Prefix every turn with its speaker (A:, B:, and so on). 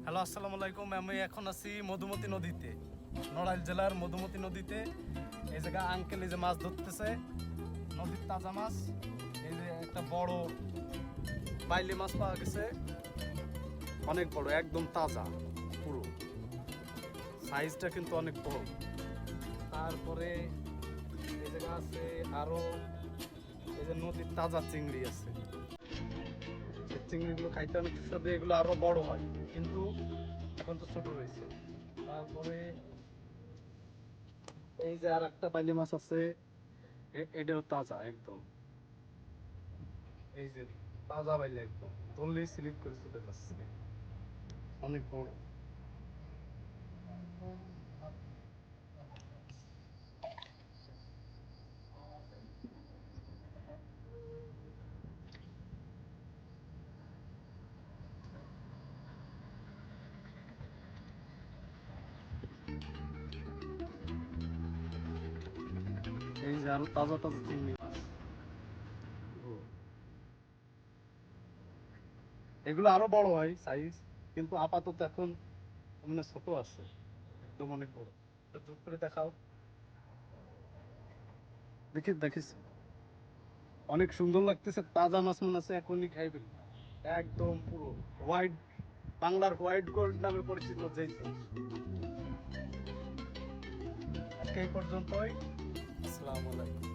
A: Hello, আসসালামু আলাইকুম। আমি এখন আছি মধুমতি নদীতে, নড়াইল জেলার মধুমতি নদীতে। এই জায়গা আঙ্কেল এই যে মাছ ধরতেছে, নদীর তাজা মাছ। এই যে একটা বড় বাইলে মাছ পাওয়া গেছে, অনেক বড়, একদম তাজা পুরো, সাইজটা কিন্তু অনেক বড়। তারপরে এই জায়গা আছে আরো, এই যে নদীর তাজা চিংড়ি আছে। এই চিংড়িগুলো খাইতে অনেক সুস্বাদু, এগুলো আরো বড় হয় কিন্তু এখন তো ছোট রয়েছে। তারপরে এই যে আর একটা বাইলি মাছ আছে, এটাও তাজা একদম। এই যে তাজা বাইলি, একদম ধরলেই স্লিপ করে চলে যাচ্ছে, অনেক বড়। এই যে আরো তাজা তাজা চিংড়ি মাছ, এগুলো আরো বড় হয় সাইজ, কিন্তু আপাতত এখন মানে ছোট আছে, একদম অনেক বড়। জুম করে দেখাও, দেখিস দেখিস, অনেক সুন্দর লাগতেছে, তাজা মাছ মনে আছে এখনই খাইবেন, একদম পুরো হোয়াইট, বাংলার হোয়াইট গোল্ড নামে পরিচিত যেই। আজকে এই পর্যন্তই, আসসালামু আলাইকুম।